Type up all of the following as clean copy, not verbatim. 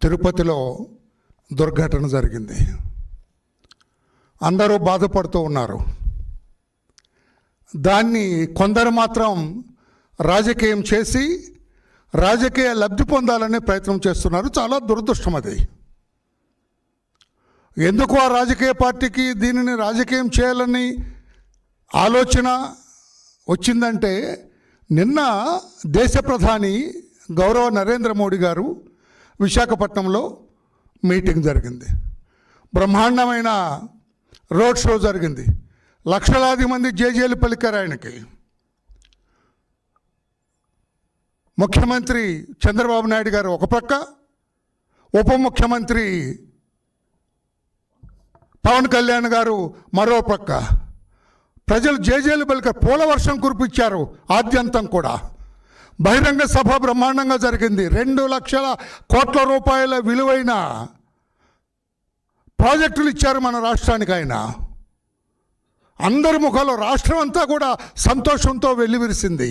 తిరుపతిలో దుర్ఘటన జరిగింది. అందరూ బాధపడుతూ ఉన్నారు. దాన్ని కొందరు మాత్రం రాజకీయం చేసి రాజకీయ లబ్ధి పొందాలనే ప్రయత్నం చేస్తున్నారు. చాలా దురదృష్టం అది. ఎందుకు ఆ రాజకీయ పార్టీకి దీనిని రాజకీయం చేయాలని ఆలోచన వచ్చిందంటే, నిన్న దేశ ప్రధాని గౌరవ నరేంద్ర మోడీ గారు విశాఖపట్నంలో మీటింగ్ జరిగింది. బ్రహ్మాండమైన రోడ్ షో జరిగింది. లక్షలాది మంది జేజేలు పలికారు ఆయనకి. ముఖ్యమంత్రి చంద్రబాబు నాయుడు గారు ఒక ప్రక్క, ఉప ముఖ్యమంత్రి పవన్ కళ్యాణ్ గారు మరో ప్రక్క. ప్రజలు జేజేలు పలికారు. పూల వర్షం కురిపించారు. ఆద్యంతం కూడా బహిరంగ సభ బ్రహ్మాండంగా జరిగింది. 2 లక్షల కోట్ల రూపాయల విలువైన ప్రాజెక్టులు ఇచ్చారు మన రాష్ట్రానికి ఆయన. అందరి ముఖాల్లో రాష్ట్రం అంతా కూడా సంతోషంతో వెల్లివిరిసింది.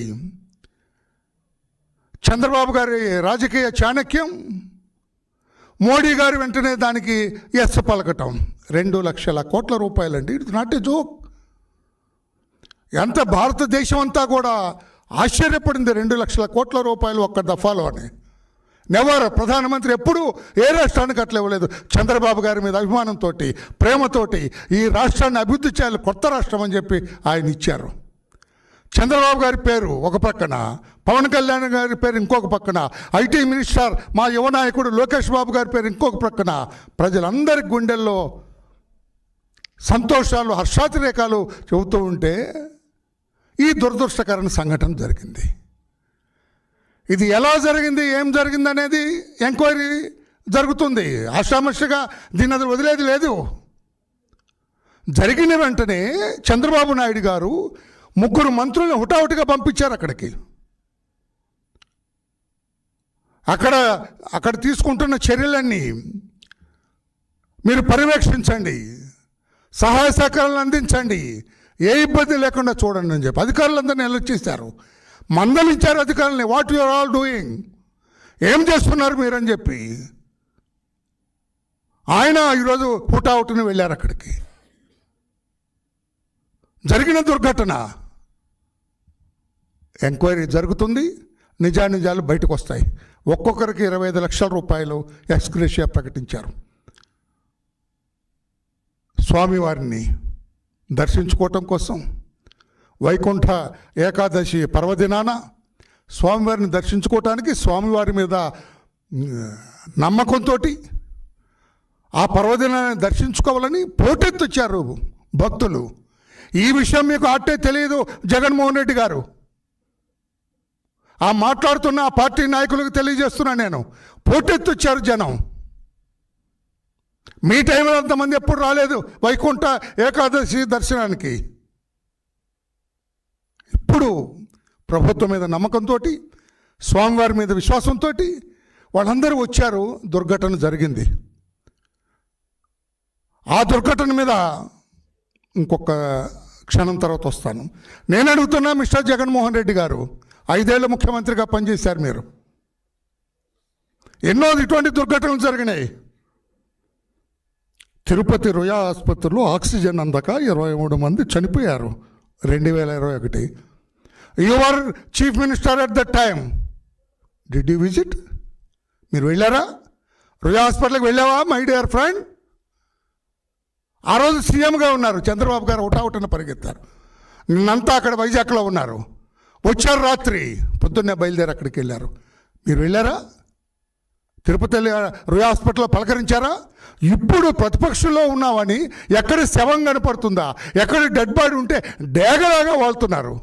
చంద్రబాబు గారి రాజకీయ చాణక్యం, మోడీ గారు వెంటనే దానికి ఎస్ పలకటం. 2 లక్షల కోట్ల రూపాయలండి. It's not a joke. ఎంత భారతదేశం అంతా కూడా ఆశ్చర్యపడింది. 2 లక్షల కోట్ల రూపాయలు ఒక్క దఫాలో అని. నెవర్ ప్రధానమంత్రి ఎప్పుడూ ఏ రాష్ట్రానికి అట్లా ఇవ్వలేదు. చంద్రబాబు గారి మీద అభిమానంతో, ప్రేమతోటి ఈ రాష్ట్రాన్ని అభివృద్ధి చేయాలి, కొత్త రాష్ట్రం అని చెప్పి ఆయన ఇచ్చారు. చంద్రబాబు గారి పేరు ఒక పక్కన, పవన్ కళ్యాణ్ గారి పేరు ఇంకొక పక్కన, ఐటీ మినిస్టర్ మా యువ నాయకుడు లోకేష్ బాబు గారి పేరు ఇంకొక పక్కన. ప్రజలందరి గుండెల్లో సంతోషాలు, హర్షాతిరేకాలు చెబుతూ ఉంటే ఈ దురదృష్టకరమైన సంఘటన జరిగింది. ఇది ఎలా జరిగింది, ఏం జరిగింది అనేది ఎంక్వైరీ జరుగుతుంది. ఆషామాషిగా దీన్ని అది వదిలేది లేదు. జరిగిన వెంటనే చంద్రబాబు నాయుడు గారు 3 మంత్రులను హుటాహుటిగా పంపించారు అక్కడికి. అక్కడ తీసుకుంటున్న చర్యలన్నీ మీరు పర్యవేక్షించండి, సహాయ సహకారాలను అందించండి, ఏ ఇబ్బంది లేకుండా చూడండి అని చెప్పి అధికారులందరినీ ఎలొచ్చేశారు. మందలించారు అధికారులని. What you are all doing, ఏం చేస్తున్నారు మీరని చెప్పి. ఆయన ఈరోజు హుటాహుటిని వెళ్ళారు అక్కడికి. జరిగిన దుర్ఘటన ఎంక్వైరీ జరుగుతుంది. నిజానిజాలు బయటకు వస్తాయి. ఒక్కొక్కరికి 25 లక్షల రూపాయలు ఎక్స్గ్రేషియా ప్రకటించారు. స్వామివారిని దర్శించుకోవటం కోసం వైకుంఠ ఏకాదశి పర్వదినాన స్వామివారిని దర్శించుకోవటానికి, స్వామివారి మీద నమ్మకంతో ఆ పర్వదినాన్ని దర్శించుకోవాలని పోటెత్తొచ్చారు భక్తులు. ఈ విషయం మీకు అట్టే తెలియదు జగన్మోహన్ రెడ్డి గారు. ఆ మాట్లాడుతున్న ఆ పార్టీ నాయకులకు తెలియజేస్తున్నా నేను. పోటెత్తొచ్చారు జనం. మీ టైంలో అంతమంది ఎప్పుడు రాలేదు వైకుంఠ ఏకాదశి దర్శనానికి. ఇప్పుడు ప్రభుత్వం మీద నమ్మకంతో, స్వామివారి మీద విశ్వాసంతో వాళ్ళందరూ వచ్చారు. దుర్ఘటన జరిగింది. ఆ దుర్ఘటన మీద ఇంకొక క్షణం తర్వాత వస్తాను. నేను అడుగుతున్నా, మిస్టర్ జగన్మోహన్ రెడ్డి గారు, 5 ఏళ్ళు ముఖ్యమంత్రిగా పనిచేశారు మీరు. ఎన్నో ఇటువంటి దుర్ఘటనలు జరిగినాయి. తిరుపతి రుయా ఆసుపత్రిలో ఆక్సిజన్ అందక 23 మంది చనిపోయారు 2021. You are chief minister at that time. Did you visit? మీరు వెళ్ళారా? రుయా హాస్పిటల్కి వెళ్ళావా మై డియర్ ఫ్రెండ్? ఆ రోజు సీఎంగా ఉన్నారు చంద్రబాబు గారు. హుటాహుటిన పరిగెత్తారు. నిన్నంతా అక్కడ వైజాగ్లో ఉన్నారు. వచ్చారు రాత్రి, పొద్దున్నే బయలుదేరి అక్కడికి వెళ్ళారు. మీరు వెళ్ళారా? తిరుపతి రుయా హాస్పిటల్లో పలకరించారా? ఇప్పుడు ప్రతిపక్షంలో ఉన్నామని ఎక్కడ శవం కనపడుతుందా, ఎక్కడ డెడ్ బాడీ ఉంటే డేగలాగా వాళ్తున్నారు.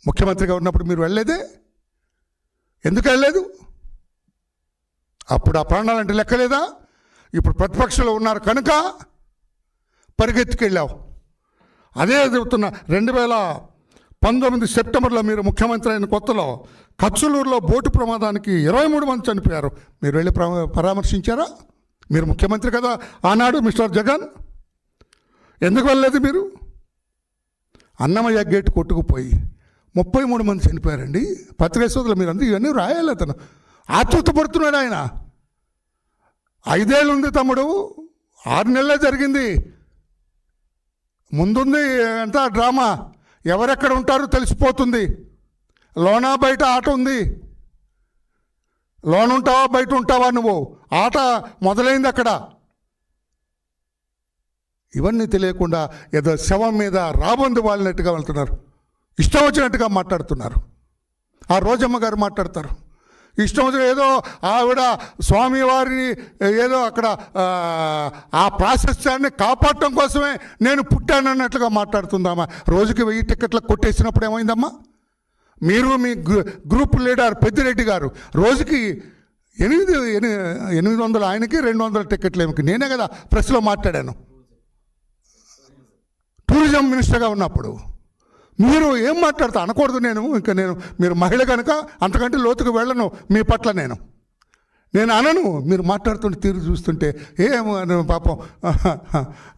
ముఖ్యమంత్రిగా ఉన్నప్పుడు మీరు వెళ్ళలేదే? ఎందుకు వెళ్ళలేదు? అప్పుడు ఆ ప్రాణాలంటే లెక్కలేదా? ఇప్పుడు ప్రతిపక్షంలో ఉన్నారు కనుక పరిగెత్తుకెళ్ళావు. అదే చెబుతున్నా. 2019 సెప్టెంబర్లో మీరు ముఖ్యమంత్రి అయిన కొత్తలో కచ్చలూరులో బోటు ప్రమాదానికి 23 మంది చనిపోయారు. మీరు వెళ్ళి పరామర్శించారా? మీరు ముఖ్యమంత్రి కదా ఆనాడు మిస్టర్ జగన్. ఎందుకు వెళ్ళలేదు మీరు? అన్నమయ్య గేట్ కొట్టుకుపోయి 33 మంది చనిపోయారండి. పత్రికా సోదరులు మీరు అందరూ ఇవన్నీ రాయాలి. అతను ఆతృత పడుతున్నాడు ఆయన. 5 ఏళ్ళు ఉంది తమ్ముడు, 6 నెలలే జరిగింది. ముందుంది అంతా డ్రామా. ఎవరెక్కడ ఉంటారో తెలిసిపోతుంది. లోనా బయట ఆట ఉంది. లోన్ ఉంటావా బయట ఉంటావా నువ్వు, ఆట మొదలైంది అక్కడ. ఇవన్నీ తెలియకుండా ఏదో శవం మీద రాబందు వాళ్ళనట్టుగా వెళ్తున్నారు, ఇష్టం వచ్చినట్టుగా మాట్లాడుతున్నారు. ఆ రోజమ్మ గారు మాట్లాడతారు ఇష్టం వచ్చిన, ఏదో ఆవిడ స్వామివారిని ఏదో అక్కడ ఆ ప్రాశస్త్యాన్ని కాపాడటం కోసమే నేను పుట్టానన్నట్లుగా మాట్లాడుతుందామా. రోజుకి 1000 టికెట్లకు కొట్టేసినప్పుడు ఏమైందమ్మా? మీరు మీ గ్రూప్ లీడర్ పెద్దిరెడ్డి గారు రోజుకి 800 ఆయనకి 200 టికెట్లు ఏమికి. నేనే కదా ప్రెస్లో మాట్లాడాను టూరిజం మినిస్టర్గా ఉన్నప్పుడు. మీరు ఏం మాట్లాడతా అనకూడదు. నేను మీరు మహిళ కనుక అంతకంటే లోతుకు వెళ్ళను మీ పట్ల. నేను అనను. మీరు మాట్లాడుతుంటే తీరు చూస్తుంటే ఏమో పాపం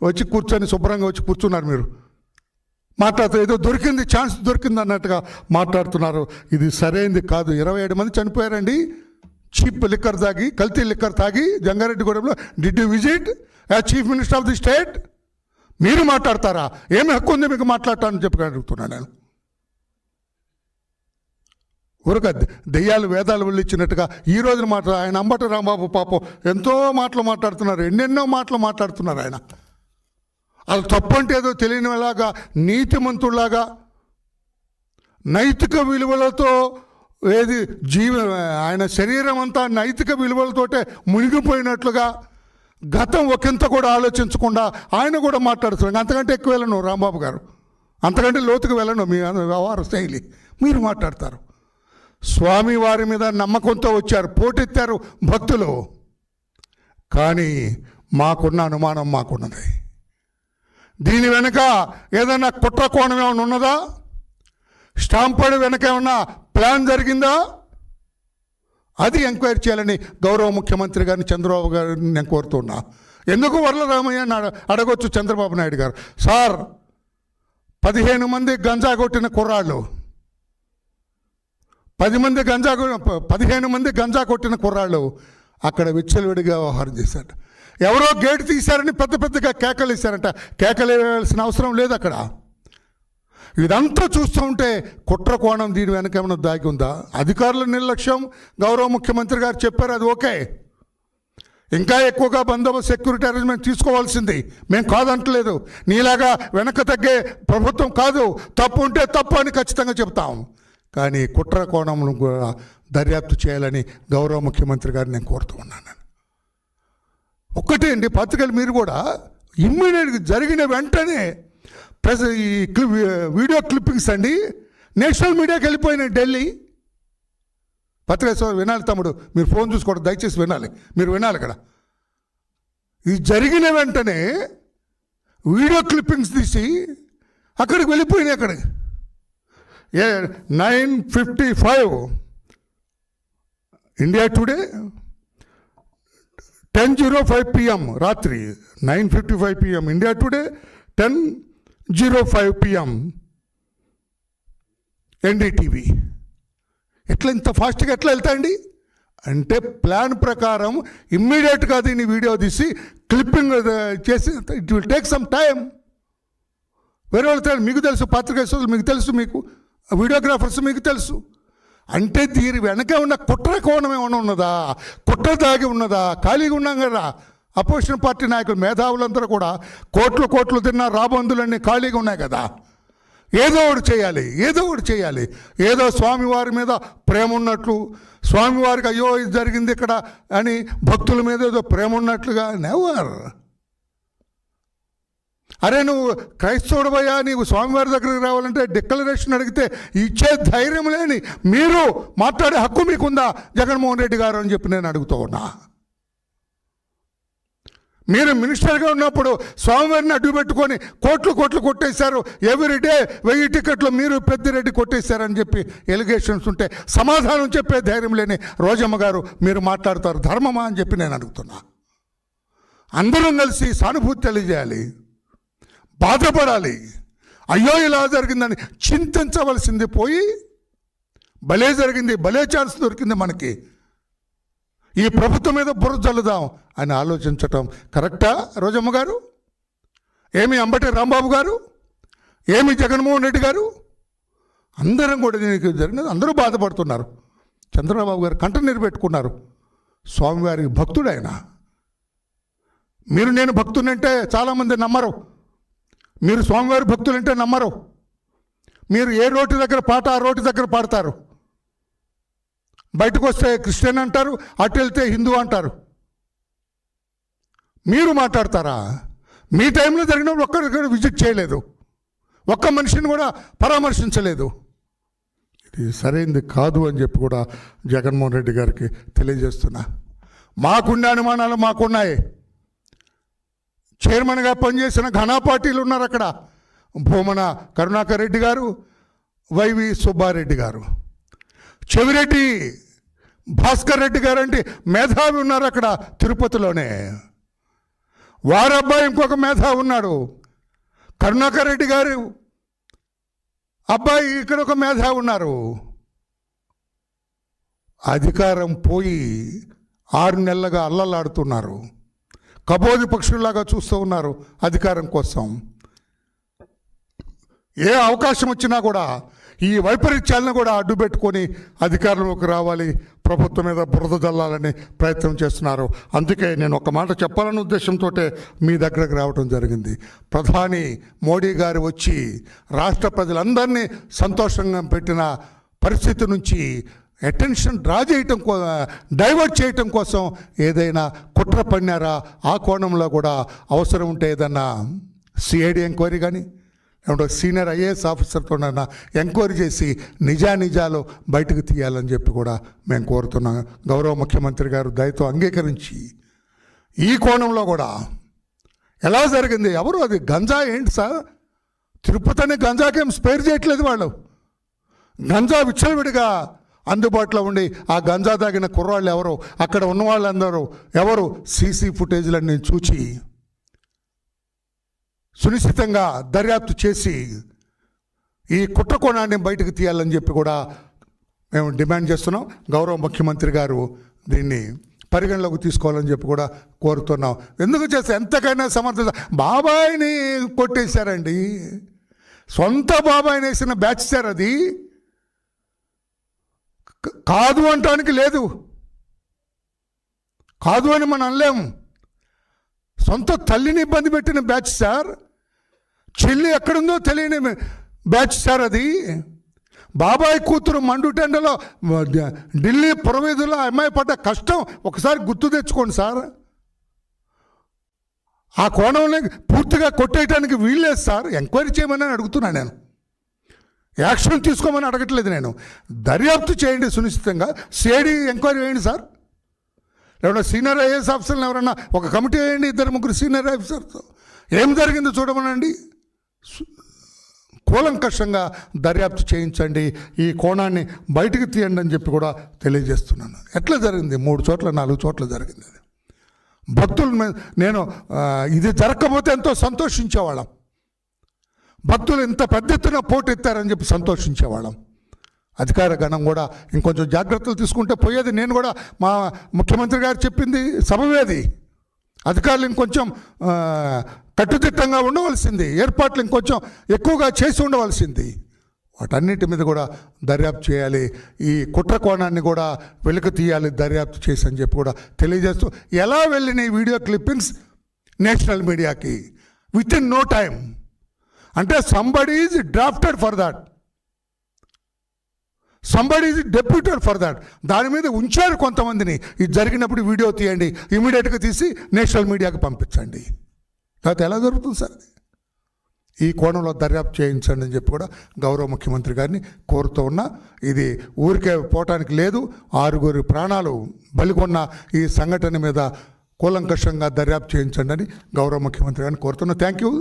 వచ్చి కూర్చొని శుభ్రంగా వచ్చి కూర్చున్నారు. మీరు మాట్లాడుతూ ఏదో దొరికింది, ఛాన్స్ దొరికింది అన్నట్టుగా మాట్లాడుతున్నారు. ఇది సరైనది కాదు. 27 మంది చనిపోయారండి చీప్ లిక్కర్ తాగి, కల్తీ లిక్కర్ తాగి జంగారెడ్డిగూడెంలో. Did you visit as chief minister of the state? మీరు మాట్లాడతారా? ఏమి హక్కు ఉంది మీకు మాట్లాడటానని చెప్పి అడుగుతున్నాను నేను. ఊరక దెయ్యాలు వేదాలు వెళ్ళిచ్చినట్టుగా ఈ రోజున ఆయన అంబటి రాంబాబు పాపం ఎంతో మాటలు మాట్లాడుతున్నారు, ఎన్నెన్నో మాటలు మాట్లాడుతున్నారు ఆయన. అది తప్పు అంటే ఏదో తెలియనిలాగా, నీతిమంతుల్లాగా, నైతిక విలువలతో ఏది ఆయన శరీరం అంతా నైతిక విలువలతోటే మునిగిపోయినట్లుగా, గతం ఒకంత కూడా ఆలోచించకుండా ఆయన కూడా మాట్లాడుతున్నాడు. అంతకంటే ఎక్కువ వెళ్ళను రాంబాబు గారు, అంతకంటే లోతుకు వెళ్ళను. మీ వ్యవహార శైలి మీరు మాట్లాడతారు. స్వామి వారి మీద నమ్మకంతో వచ్చారు, పోటెత్తారు భక్తులు. కానీ మాకున్న అనుమానం మాకున్నది. దీని వెనుక ఏదైనా కుట్ర కోణం ఏమైనా ఉన్నదా? స్టాంపడి వెనక ఏమన్నా ప్లాన్ జరిగిందా? అది ఎంక్వైరీ చేయాలని గౌరవ ముఖ్యమంత్రి గారిని, చంద్రబాబు గారిని నేను కోరుతున్నా. ఎందుకు వరలరామయ్య అడగొచ్చు చంద్రబాబు నాయుడు గారు. సార్, 15 మంది గంజా కొట్టిన కుర్రాళ్ళు, 15 మంది గంజా కొట్టిన కుర్రాళ్ళు అక్కడ విచ్చలవిడిగా వ్యవహారం చేశారు. ఎవరో గేటు తీశారని పెద్ద పెద్దగా కేకలు వేశారంట. కేకలు వేయాల్సిన అవసరం లేదు అక్కడ. ఇదంతా చూస్తూ ఉంటే కుట్ర కోణం దీని వెనక ఏమైనా దాగి ఉందా? అధికారుల నిర్లక్ష్యం, గౌరవ ముఖ్యమంత్రి గారు చెప్పారు, అది ఓకే. ఇంకా ఎక్కువగా బందోబస్తు, సెక్యూరిటీ అరేంజ్మెంట్ తీసుకోవాల్సింది, మేము కాదంటలేదు. నీలాగా వెనక తగ్గే ప్రభుత్వం కాదు. తప్పు ఉంటే తప్పు అని ఖచ్చితంగా చెప్తాం. కానీ కుట్ర కోణంను కూడా దర్యాప్తు చేయాలని గౌరవ ముఖ్యమంత్రి గారిని నేను కోరుతూ ఉన్నాను. ఒక్కటే అండి, పత్రికలు మీరు కూడా ఇమ్మీడియట్గా జరిగిన వెంటనే ఈ వీడియో క్లిప్పింగ్స్ అండి నేషనల్ మీడియాకి వెళ్ళిపోయినాయి. ఢిల్లీ పత్రిక వినాలి తమ్ముడు, మీరు ఫోన్ చూసుకోవడం దయచేసి వినాలి, మీరు వినాలి. ఇక్కడ ఇది జరిగిన వెంటనే వీడియో క్లిప్పింగ్స్ తీసి అక్కడికి వెళ్ళిపోయినాయి. అక్కడికి 9:55 ఇండియా టుడే, 10:05 PM రాత్రి, 9:55 PM India today, 10:05 PM NDTV. ఎట్లా ఇంత ఫాస్ట్గా ఎట్లా వెళ్తాయండి? అంటే ప్లాన్ ప్రకారం ఇమ్మీడియట్గా దీన్ని వీడియో తీసి క్లిప్పింగ్ చేసి, it will take some time. వేరే వెళ్తాడు, మీకు తెలుసు, పత్రికా సోదరులు మీకు తెలుసు, మీకు వీడియోగ్రాఫర్స్ మీకు తెలుసు. అంటే దీని వెనక ఉన్న కుట్ర కోణం ఏమైనా ఉన్నదా? కుట్ర దాగి ఉన్నదా? ఖాళీగా ఉన్నాం కదా. అపోజిషన్ పార్టీ నాయకులు, మేధావులందరూ కూడా కోట్లు తిన్న రాబందులన్నీ ఖాళీగా ఉన్నాయి కదా. ఏదో ఒకటి చేయాలి. ఏదో స్వామివారి మీద ప్రేమ ఉన్నట్లు, స్వామివారికి అయ్యో ఇది జరిగింది ఇక్కడ అని భక్తుల మీద ఏదో ప్రేమ ఉన్నట్లుగా. నెవర్. అరే నువ్వు క్రైస్తవుడవయ్యా, నీవు స్వామివారి దగ్గరికి రావాలంటే డిక్లరేషన్ అడిగితే ఇచ్చే ధైర్యం లేని మీరు మాట్లాడే హక్కు మీకుందా జగన్మోహన్ రెడ్డి గారు అని చెప్పి నేను అడుగుతూ ఉన్నా. మీరు మినిస్టర్గా ఉన్నప్పుడు స్వామివారిని అడ్డు పెట్టుకొని కోట్లు కొట్టేశారు. ఎవ్రీడే 1000 టికెట్లు మీరు పెద్దిరెడ్డి కొట్టేశారని చెప్పి ఎలిగేషన్స్ ఉంటే సమాధానం చెప్పే ధైర్యం లేని రోజమ్మ గారు మీరు మాట్లాడతారు ధర్మమా అని చెప్పి నేను అడుగుతున్నా. అందరం కలిసి సానుభూతి తెలియజేయాలి, బాధపడాలి. అయ్యో ఇలా జరిగిందని చింతించవలసింది పోయి భలే జరిగింది, భలే ఛాన్స్ దొరికింది మనకి. ఈ ప్రభుత్వం మీద బురద జల్లుదాం అని ఆలోచించటం కరెక్టా రోజమ్మ గారు? ఏమి అంబటి రాంబాబు గారు, ఏమి జగన్మోహన్ రెడ్డి గారు? అందరం కూడా దీనికి జరిగినది, అందరూ బాధపడుతున్నారు. చంద్రబాబు గారు కంటనీరు పెట్టుకున్నారు. స్వామివారికి భక్తుడు ఆయన. మీరు నేను భక్తునంటే చాలామంది నమ్మరు. మీరు స్వామివారి భక్తులంటే నమ్మరు. మీరు ఏ రోడ్డు దగ్గర పాట ఆ రోడ్డు దగ్గర పాడతారు. బయటకు వస్తే క్రిస్టియన్ అంటారు, అటు వెళ్తే హిందూ అంటారు. మీరు మాట్లాడతారా? మీ టైంలో జరిగినప్పుడు ఒక్కరిక్కడ విజిట్ చేయలేదు, ఒక్క మనిషిని కూడా పరామర్శించలేదు. ఇది సరైనది కాదు అని చెప్పి కూడా జగన్మోహన్ రెడ్డి గారికి తెలియజేస్తున్నా. మాకుండే అనుమానాలు మాకున్నాయి. చైర్మన్గా పనిచేసిన ఘనా పార్టీలు ఉన్నారు అక్కడ. భూమన కరుణాకర్ రెడ్డి గారు, వైవి సుబ్బారెడ్డి గారు, చెవిరెడ్డి భాస్కర్ రెడ్డి గారు అంటే మేధావి ఉన్నారు అక్కడ తిరుపతిలోనే. వారబ్బాయి ఇంకొక మేధావి ఉన్నాడు. కరుణాకర్ రెడ్డి గారు అబ్బాయి ఇక్కడ ఒక మేధావి ఉన్నారు. అధికారం పోయి 6 నెలలుగా అల్లలాడుతున్నారు. కబోది పక్షుల్లాగా చూస్తూ ఉన్నారు అధికారం కోసం. ఏ అవకాశం వచ్చినా కూడా ఈ వైపరీత్యాలను కూడా అడ్డు పెట్టుకొని అధికారంలోకి రావాలి, ప్రభుత్వం మీద బురద జల్లాలని ప్రయత్నం చేస్తున్నారు. అందుకే నేను ఒక మాట చెప్పాలనే ఉద్దేశంతో మీ దగ్గరకు రావడం జరిగింది. ప్రధాని మోడీ గారు వచ్చి రాష్ట్ర ప్రజలందరినీ సంతోషంగా పెట్టిన పరిస్థితి నుంచి అటెన్షన్ డ్రా చేయటం, డైవర్ట్ చేయటం కోసం ఏదైనా కుట్ర పన్నారా? ఆ కోణంలో కూడా అవసరం ఉంటే ఏదన్నా సిఐడి ఎంక్వైరీ కానీ లేకుంటే సీనియర్ ఐఏఎస్ ఆఫీసర్తో ఎంక్వైరీ చేసి నిజాలు బయటకు తీయాలని చెప్పి కూడా మేము కోరుతున్నాం. గౌరవ ముఖ్యమంత్రి గారు దయతో అంగీకరించి ఈ కోణంలో కూడా ఎలా జరిగింది, ఎవరు అది గంజా ఏంటి సార్? తిరుపతి అనే గంజాకేం స్పేర్ చేయట్లేదు వాళ్ళు. గంజా విచ్చలవిడిగా అందుబాటులో ఉండి ఆ గంజా తాగిన కుర్రాళ్ళు ఎవరు, అక్కడ ఉన్న వాళ్ళందరూ ఎవరు, సీసీ ఫుటేజ్లన్నీ చూచి సునిశ్చితంగా దర్యాప్తు చేసి ఈ కుట్రకోణాన్ని బయటకు తీయాలని చెప్పి కూడా మేము డిమాండ్ చేస్తున్నాం. గౌరవ ముఖ్యమంత్రి గారు దీన్ని పరిగణలోకి తీసుకోవాలని చెప్పి కూడా కోరుతున్నాం. ఎందుకు చేస్తే ఎంతకైనా సమర్థత. బాబాయిని కొట్టేశారండి, సొంత బాబాయిని వేసిన బ్యాచ్ సార్ అది. కాదు అంటానికి లేదు, కాదు అని మనం అనలేము. సొంత తల్లిని ఇబ్బంది పెట్టిన బ్యాచ్ సార్, చెల్లి ఎక్కడుందో తెలియని బ్యాచ్ సార్ అది. బాబాయ్ కూతురు మండుటెండలో ఢిల్లీ పురవీధుల్లో అమ్మాయి పడ్డ కష్టం ఒకసారి గుర్తు తెచ్చుకోండి సార్. ఆ కోణంలో పూర్తిగా కొట్టేయటానికి వీల్లేదు సార్. ఎంక్వైరీ చేయమని అడుగుతున్నాను నేను, యాక్షన్ తీసుకోమని అడగట్లేదు నేను. దర్యాప్తు చేయండి సునిశ్చితంగా, సిఐడి ఎంక్వైరీ వేయండి సార్. లేకపోతే సీనియర్ ఐఏఎస్ ఆఫీసర్లు ఎవరన్నా ఒక కమిటీ వేయండి, 2-3 సీనియర్ ఆఫీసర్తో ఏం జరిగిందో చూడమనండి. కూలంకషంగా దర్యాప్తు చేయించండి, ఈ కోణాన్ని బయటికి తీయండి అని చెప్పి కూడా తెలియజేస్తున్నాను. ఎట్లా జరిగింది? 3 చోట్ల 4 చోట్ల జరిగింది. భక్తులు నేను ఇది జరగకపోతే ఎంతో సంతోషించేవాళ్ళం. భక్తులు ఇంత పెద్ద ఎత్తున పోటెత్తారని చెప్పి సంతోషించేవాళ్ళం. అధికార గణం కూడా ఇంకొంచెం జాగ్రత్తలు తీసుకుంటే పోయేది. నేను కూడా మా ముఖ్యమంత్రి గారు చెప్పింది సబవేది. అధికారులు ఇంకొంచెం కట్టుదిట్టంగా ఉండవలసింది, ఏర్పాట్లు ఇంకొంచెం ఎక్కువగా చేసి ఉండవలసింది. వాటన్నిటి మీద కూడా దర్యాప్తు చేయాలి, ఈ కుట్ర కోణాన్ని కూడా వెలుగు తీయాలి దర్యాప్తు చేసి అని చెప్పి కూడా తెలియజేస్తూ, ఎలా వెళ్ళిన ఈ వీడియో క్లిప్పింగ్స్ నేషనల్ మీడియాకి విత్ ఇన్ నో టైం, అంటే somebody is drafted for that, somebody is deputed for that. దాని మీద ఉంచారు కొంతమందిని. ఇది జరిగినప్పుడు వీడియో తీయండి, ఇమీడియట్గా తీసి నేషనల్ మీడియాకి పంపించండి. లేకపోతే ఎలా జరుగుతుంది సార్? ఈ కోణంలో దర్యాప్తు చేయించండి అని చెప్పి కూడా గౌరవ ముఖ్యమంత్రి గారిని కోరుతూ ఉన్నా. ఇది ఊరికే పోవటానికి లేదు. 6 ప్రాణాలు బలికొన్న ఈ సంఘటన మీద కూలంకషంగా దర్యాప్తు చేయించండి అని గౌరవ ముఖ్యమంత్రి గారిని కోరుతున్నా. Thank you.